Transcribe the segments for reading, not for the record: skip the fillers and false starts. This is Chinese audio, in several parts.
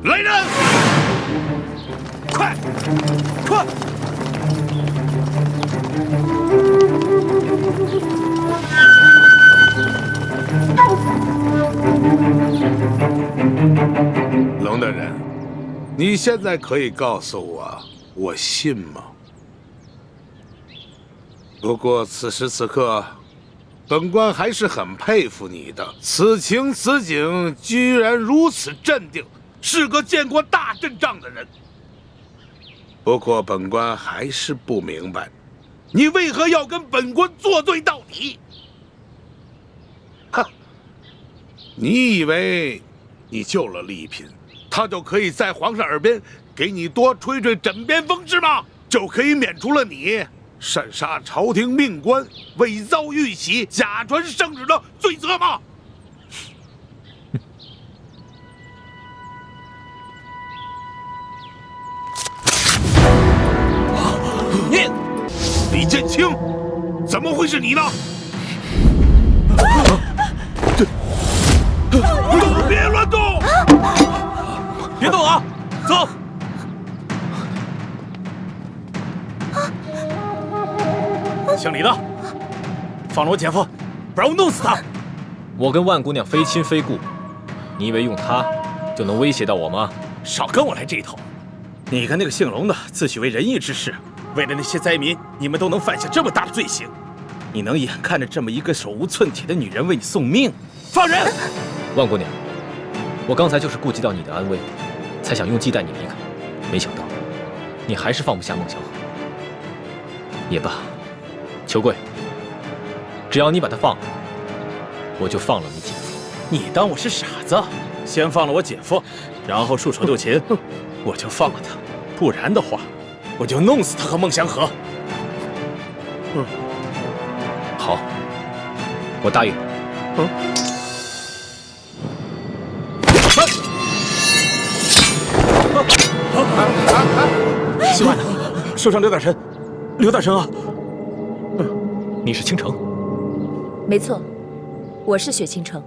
来人！快！龙大人，你现在可以告诉我，我信吗？不过此时此刻，本官还是很佩服你的。此情此景，居然如此镇定，是个见过大阵仗的人。不过本官还是不明白，你为何要跟本官作对到底？哈！你以为你救了丽嫔，他就可以在皇上耳边给你多吹吹枕边风是吗？就可以免除了你擅杀朝廷命官、伪造玉玺、假传圣旨的罪责吗？你，李建清，怎么会是你呢？都别乱动！别动啊！走！姓李的，放了我姐夫，不然我弄死他！我跟万姑娘非亲非故，你以为用她就能威胁到我吗？少跟我来这一套！你跟那个姓龙的自诩为仁义之士，为了那些灾民，你们都能犯下这么大的罪行，你能眼看着这么一个手无寸铁的女人为你送命？放人！万姑娘，我刚才就是顾及到你的安危，才想用计带你离开，没想到你还是放不下孟祥和。也罢，裘贵，只要你把他放了，我就放了你姐夫。你当我是傻子？先放了我姐夫，然后束手就擒，我就放了他。不然的话，我就弄死他和孟祥和。好，我答应。西外呢？受伤刘大神，刘大神啊！你是倾城？没错，我是雪倾城。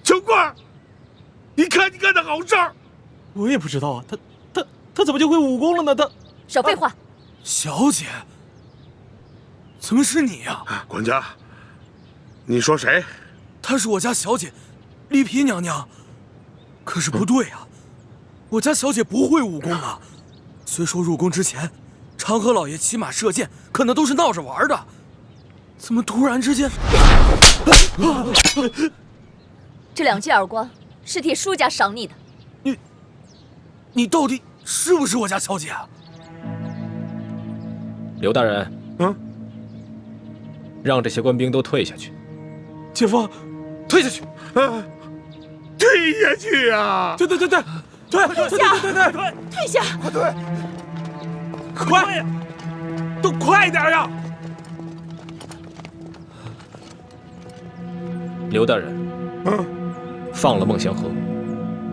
裘贵，你看你干的好事儿！我也不知道啊，他怎么就会武功了呢？他少废话！小姐，怎么是你呀？管家，你说谁？她是我家小姐，丽嫔娘娘。可是不对啊，我家小姐不会武功啊。虽说入宫之前，长河老爷骑马射箭，可那都是闹着玩的。怎么突然之间？这2记耳光是替舒家赏你的。你到底是不是我家小姐啊？刘大人，让这些官兵都退下去。姐夫，退下去！退下去啊！对，退下！退下！快退！快，都快点呀！刘大人，放了孟祥和，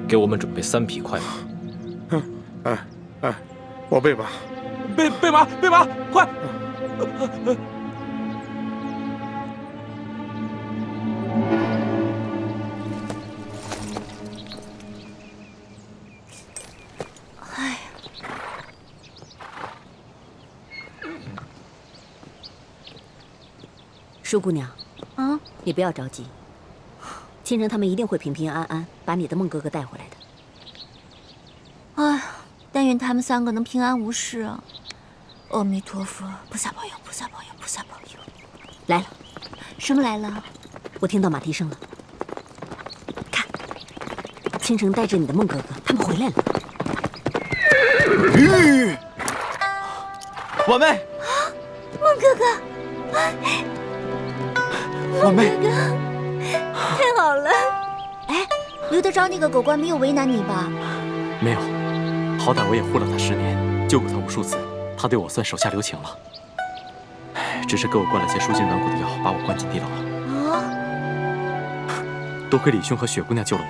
给我们准备3匹快马。我备马。备马，快！舒姑娘，你不要着急，倾城他们一定会平平安安把你的孟哥哥带回来的。哎，但愿他们3个能平安无事啊！阿弥陀佛，菩萨保佑，菩萨保佑，菩萨保佑！来了，什么来了？我听到马蹄声了。看，倾城带着你的孟哥哥，他们回来了。婉妹，孟哥哥，婉妹，太好了！哎，刘德昭那个狗官没有为难你吧？没有，好歹我也护了他10年，救过他无数次，他对我算手下留情了。只是给我灌了些舒筋软骨的药，把我关进地牢。多亏李兄和雪姑娘救了我，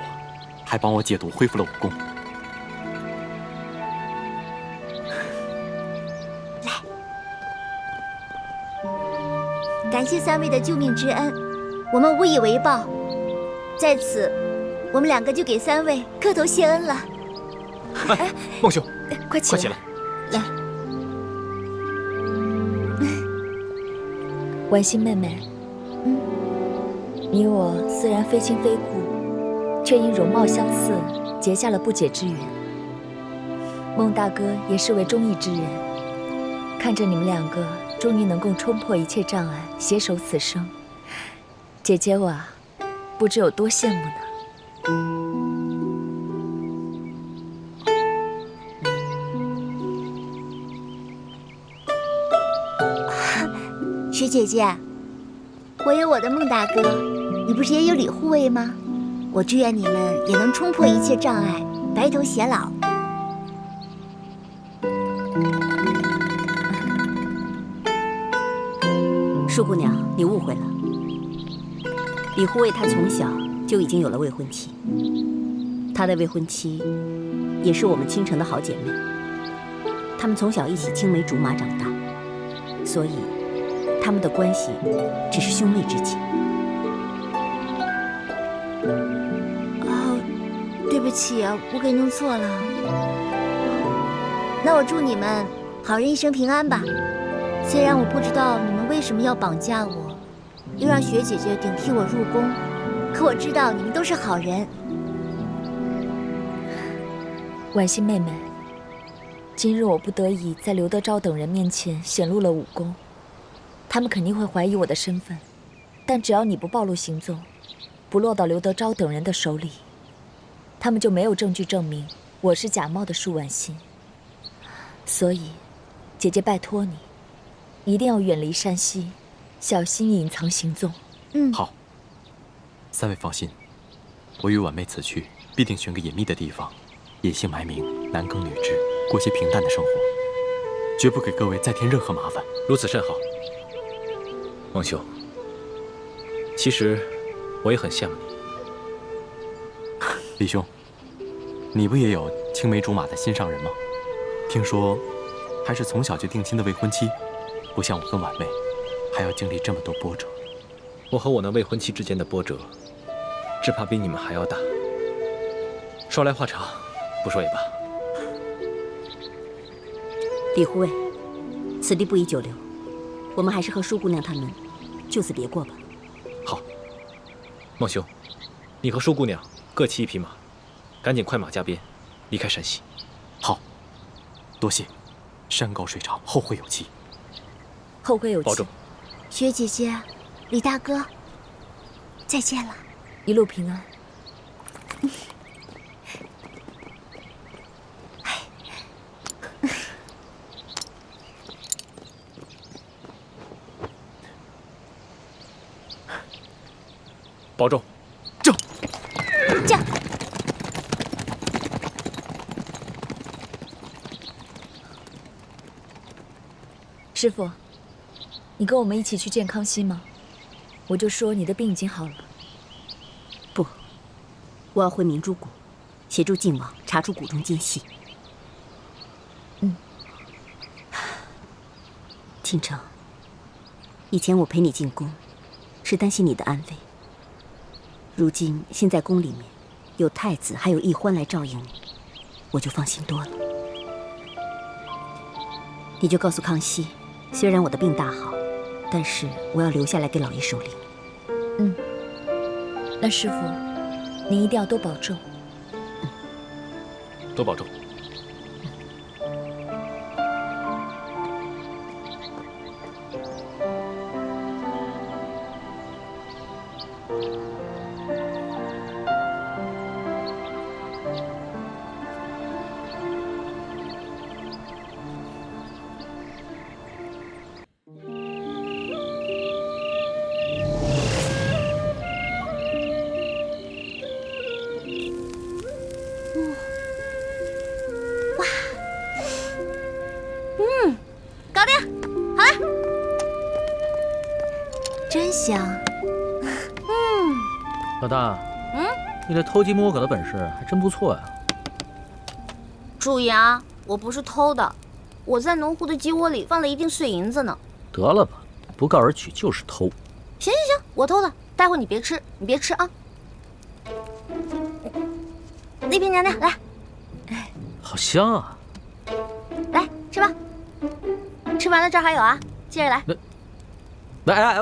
还帮我解毒，恢复了武功。感谢3位的救命之恩，我们无以为报。在此，我们两个就给三位磕头谢恩了。哎，孟兄，快起来！快起来！来，婉心妹妹，你我虽然非亲非故，却因容貌相似，结下了不解之缘。孟大哥也是位忠义之人，看着你们两个终于能够冲破一切障碍，携手此生，姐姐我啊，不知有多羡慕呢。徐姐姐，我有我的孟大哥，你不是也有李护卫吗？我祝愿你们也能冲破一切障碍，白头偕老。舒姑娘，你误会了。李护卫他从小就已经有了未婚妻，他的未婚妻也是我们倾城的好姐妹，她们从小一起青梅竹马长大，所以他们的关系只是兄妹之情。哦，对不起，我给弄错了。那我祝你们好人一生平安吧。虽然我不知道你们为什么要绑架我，又让雪姐姐顶替我入宫，可我知道你们都是好人。婉心妹妹，今日我不得已在刘德昭等人面前显露了武功，他们肯定会怀疑我的身份，但只要你不暴露行踪，不落到刘德昭等人的手里，他们就没有证据证明我是假冒的舒婉心。所以，姐姐拜托你，一定要远离山西，小心隐藏行踪。好，三位放心，我与婉妹此去必定选个隐秘的地方，野性埋名，男耕女织，过些平淡的生活，绝不给各位再添任何麻烦。如此甚好。孟兄，其实我也很羡慕你。李兄，你不也有青梅竹马的心上人吗？听说还是从小就定亲的未婚妻，不像我跟婉妹，还要经历这么多波折。我和我那未婚妻之间的波折，只怕比你们还要大。说来话长，不说也罢。李护卫，此地不宜久留，我们还是和舒姑娘他们就此别过吧。好，孟兄，你和舒姑娘各骑一匹马，赶紧快马加鞭，离开山西。好，多谢。山高水长，后会有期。后会有期。保重。雪姐姐，李大哥，再见了。一路平安。保重。正。师傅，你跟我们一起去见康熙吗？我就说你的病已经好了。不，我要回明珠谷，协助晋王查出谷中奸细。倾城，以前我陪你进宫，是担心你的安危。如今现在宫里面有太子还有奕欢来照应你，我就放心多了。你就告诉康熙，虽然我的病大好，但是我要留下来给老爷守灵。那师傅，您一定要多保重。多保重。搞定，好了，真香。老大，你这偷鸡摸狗的本事还真不错呀。注意啊，我不是偷的，我在农户的鸡窝里放了一锭碎银子呢。得了吧，不告而取就是偷。行，我偷的，待会你别吃，你别吃啊。丽萍娘娘来，好香啊！来吃吧。吃完了这儿还有啊，接着来。哎，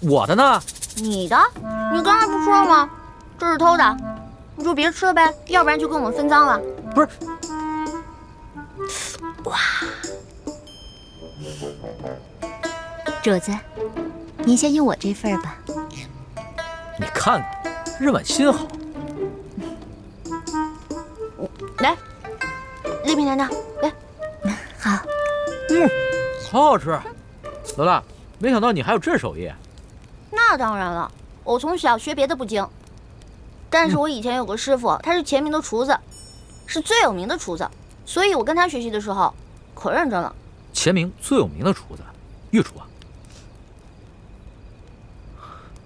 我的呢？你的？你刚才不说了吗？这是偷的，你就别吃了呗，要不然就跟我们分赃了。不是。哇！主子，您先用我这份吧。你看看，任婉心好。来，丽萍娘娘，来。好。好好吃。罗大，没想到你还有这手艺。那当然了，我从小学别的不精，但是我以前有个师傅，他是前明的厨子，是最有名的厨子，所以我跟他学习的时候可认真了。前明最有名的厨子，御厨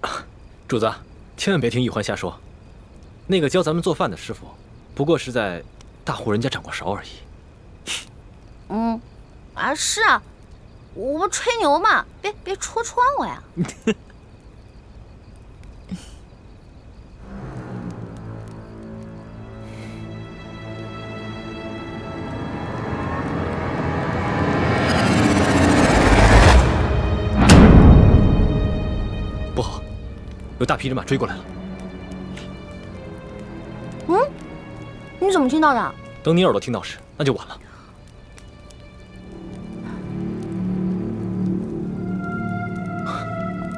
啊！主子，千万别听玉环瞎说。那个教咱们做饭的师傅，不过是在大户人家掌过勺而已。是啊，我不吹牛嘛，别戳穿我呀。不好，有大批人马追过来了。你怎么听到的？等你耳朵听到时，那就晚了。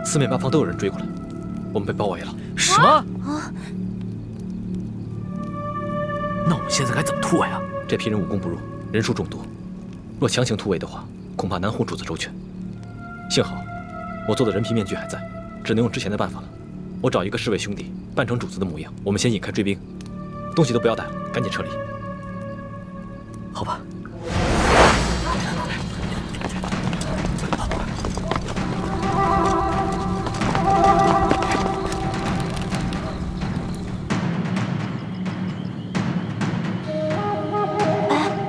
四面八方都有人追过来，我们被包围了。什么？那我们现在该怎么突围啊？这批人武功不弱，人数众多，若强行突围的话，恐怕难护主子周全。幸好我做的人皮面具还在，只能用之前的办法了。我找一个侍卫兄弟扮成主子的模样，我们先引开追兵，东西都不要带了，赶紧撤离。好吧。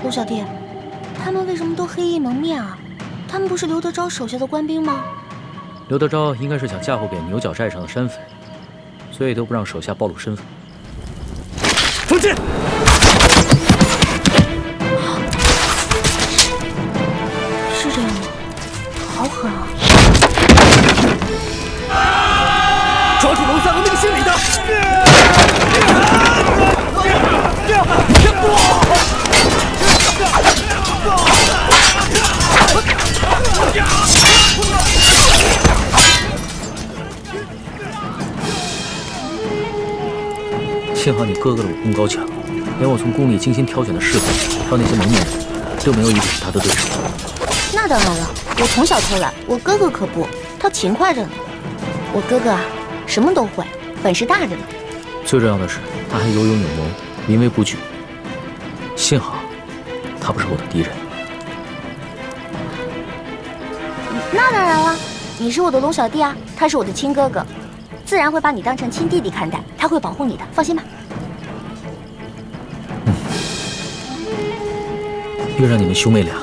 陆小弟，他们为什么都黑衣蒙面啊？他们不是刘德昭手下的官兵吗？刘德昭应该是想嫁祸给牛角寨上的山匪，所以都不让手下暴露身份。封剑！是这样吗？好狠啊！抓住楼下的那个姓李的！幸好你哥哥的武功高强，连我从宫里精心挑选的侍卫到那些蒙面人，都没有一个是他的对手。那当然了，我从小偷懒，我哥哥可不，他勤快着呢。我哥哥啊，什么都会，本事大着呢。最重要的是，他还有勇有谋，临危不惧。幸好，他不是我的敌人。那当然了，你是我的龙小弟啊，他是我的亲哥哥，自然会把你当成亲弟弟看待，他会保护你的，放心吧。遇上你们兄妹俩，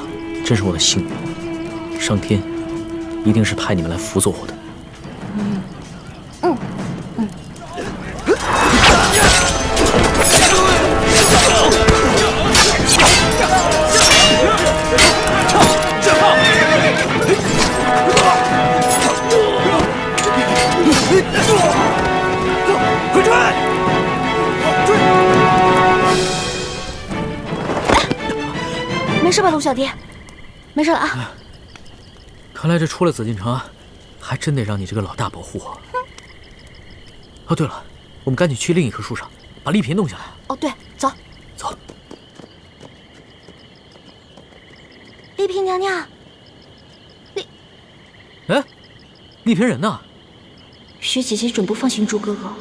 真是我的幸运。上天一定是派你们来辅佐我的。快追！没事吧，陆小弟？没事了啊。看来这出了紫禁城，还真得让你这个老大保护我。哦，对了，我们赶紧去另一棵树上，把丽嫔弄下来。哦，对，走。走。丽嫔娘娘。哎，丽嫔人呢？薛姐姐准不放心朱哥哥，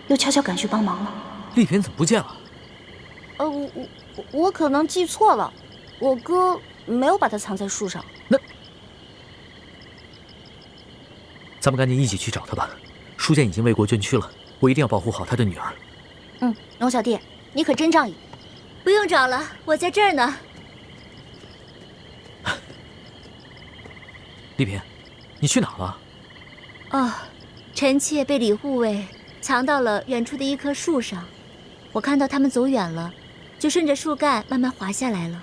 又悄悄赶去帮忙了。丽嫔怎么不见了？我可能记错了，我哥没有把她藏在树上。那咱们赶紧一起去找她吧。书剑已经为国捐躯了，我一定要保护好他的女儿。龙小弟，你可真仗义。不用找了，我在这儿呢。丽嫔，你去哪了？哦，臣妾被李护卫藏到了远处的一棵树上，我看到他们走远了，就顺着树干慢慢滑下来了。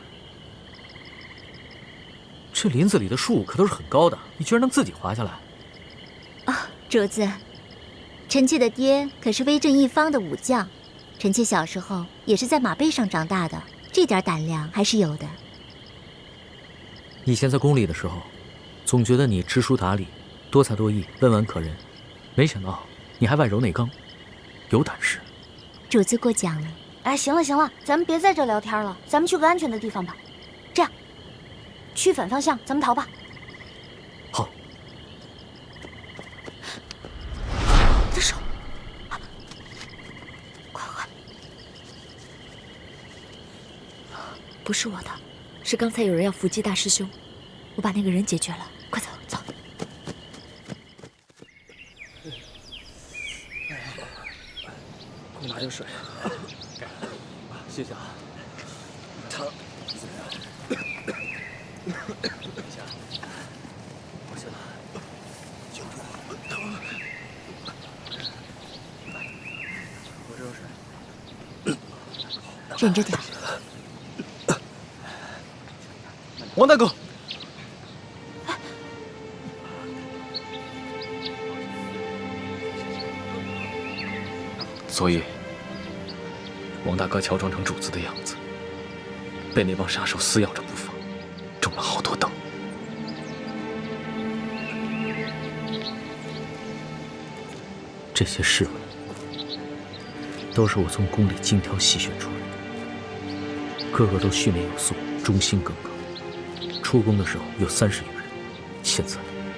这林子里的树可都是很高的，你居然能自己滑下来？啊，主子，臣妾的爹可是威震一方的武将，臣妾小时候也是在马背上长大的，这点胆量还是有的。以前在宫里的时候，总觉得你知书达理、多才多艺、温婉可人，没想到你还外柔内刚，有胆识。主子过奖了。哎，行了行了，咱们别在这聊天了，咱们去个安全的地方吧。这样，去反方向，咱们逃吧。好。你的手，快快！不是我的，是刚才有人要伏击大师兄，我把那个人解决了。快走走。给我拿点水。谢谢啊。疼。不行了，救助我！疼。我这有水。忍着点。王大哥。所以，王大哥乔装成主子的样子，被那帮杀手撕咬着不放，中了好多刀。这些侍卫都是我从宫里精挑细选出来的，个个都训练有素，忠心耿耿。出宫的时候有30余人，现在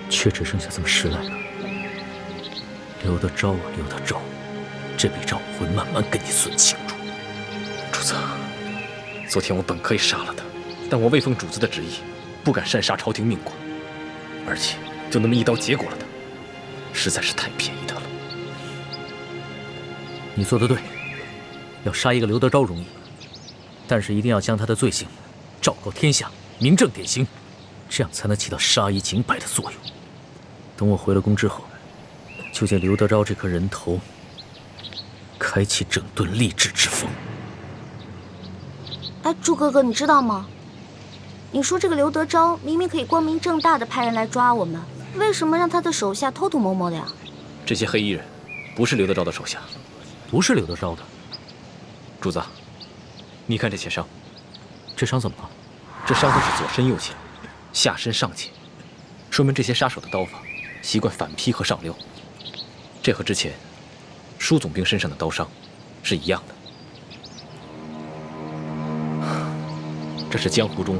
却只剩下这么10来个。刘德昭啊，刘德昭！这笔账我会慢慢跟你算清楚。主子，昨天我本可以杀了他，但我未奉主子的旨意，不敢擅杀朝廷命官，而且就那么一刀结果了他，实在是太便宜他了。你做得对，要杀一个刘德昭容易，但是一定要将他的罪行昭告天下，明正典刑，这样才能起到杀一儆百的作用。等我回了宫之后，就借刘德昭这颗人头，开启整顿吏治之风。哎，祝哥哥，你知道吗？你说这个刘德昭明明可以光明正大的派人来抓我们，为什么让他的手下偷偷摸摸的呀？这些黑衣人不是刘德昭的手下，不是刘德昭的。主子，你看这些伤，这伤怎么了？这伤都是左身右切，下身上切，说明这些杀手的刀法习惯反劈和上溜，这和之前舒总兵身上的刀伤是一样的。这是江湖中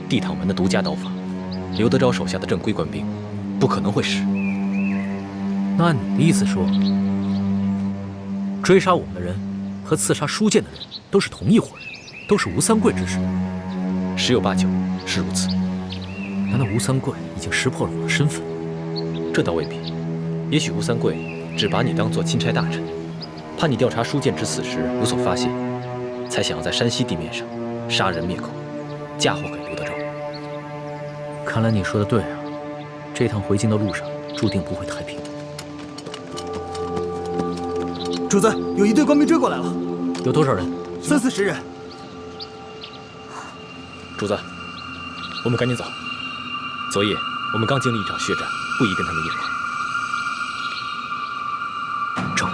地躺门的独家刀法，刘德昭手下的正规官兵不可能会使。那按你的意思说，追杀我们的人和刺杀舒剑的人都是同一伙人，都是吴三桂之士？10有8九是如此。难道吴三桂已经识破了我的身份？这倒未必，也许吴三桂只把你当作钦差大臣，怕你调查舒剑之死时有所发现，才想要在山西地面上杀人灭口，嫁祸给刘德昭。看来你说的对啊，这趟回京的路上注定不会太平。主子，有一队官兵追过来了。有多少人？30、40人。主子，我们赶紧走。昨夜我们刚经历一场血战，不宜跟他们硬碰。走。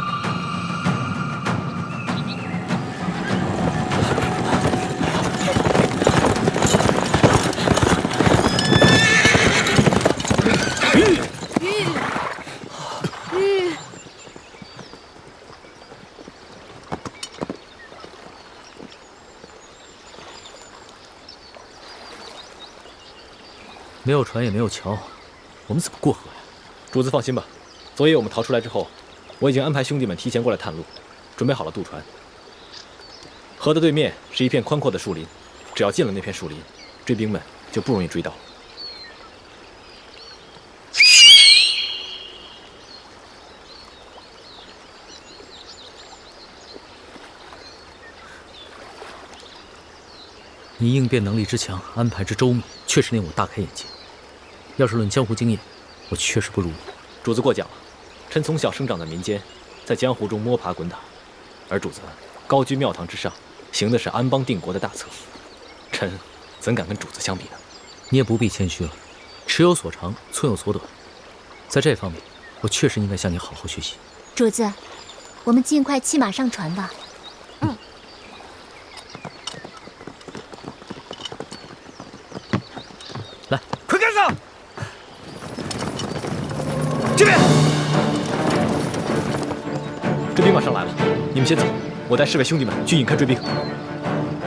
没有船也没有桥，我们怎么过河呀？主子放心吧，昨夜我们逃出来之后，我已经安排兄弟们提前过来探路，准备好了渡船。河的对面是一片宽阔的树林，只要进了那片树林，追兵们就不容易追到。你应变能力之强，安排之周密，确实令我大开眼界。要是论江湖经验，我确实不如你。主子过奖了，臣从小生长在民间，在江湖中摸爬滚打，而主子高居庙堂之上，行的是安邦定国的大策，臣怎敢跟主子相比呢？你也不必谦虚了，尺有所长，寸有所短，在这方面，我确实应该向你好好学习。主子，我们尽快骑马上船吧。来，快跟上！这边，追兵马上来了，你们先走，我带侍卫兄弟们去引开追兵。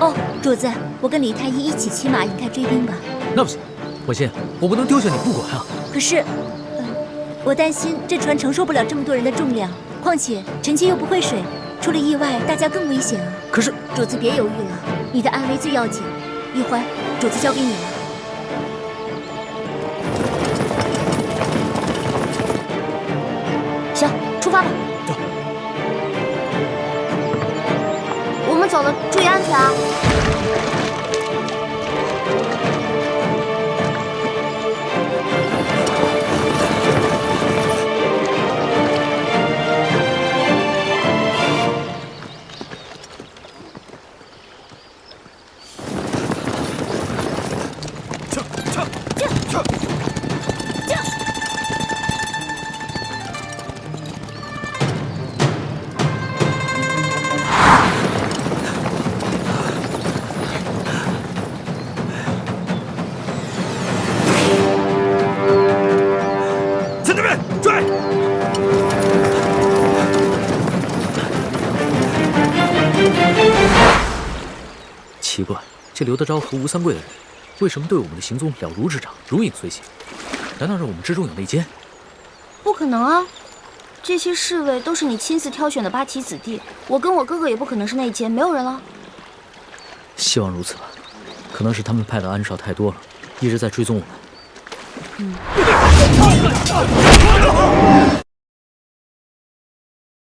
哦，主子，我跟李太医一起骑马引开追兵吧。那不行，婉心，我不能丢下你不管啊。可是，我担心这船承受不了这么多人的重量，况且臣妾又不会水，出了意外，大家更危险啊。可是，主子别犹豫了，你的安危最要紧。玉欢，主子交给你了。行，出发吧。走。我们走了，注意安全啊！奇怪，这刘德昭和吴三桂的人，为什么对我们的行踪了如指掌，如影随形？难道是我们之中有内奸？不可能啊！这些侍卫都是你亲自挑选的八旗子弟，我跟我哥哥也不可能是内奸，没有人了。希望如此吧，可能是他们派的安哨太多了，一直在追踪我们。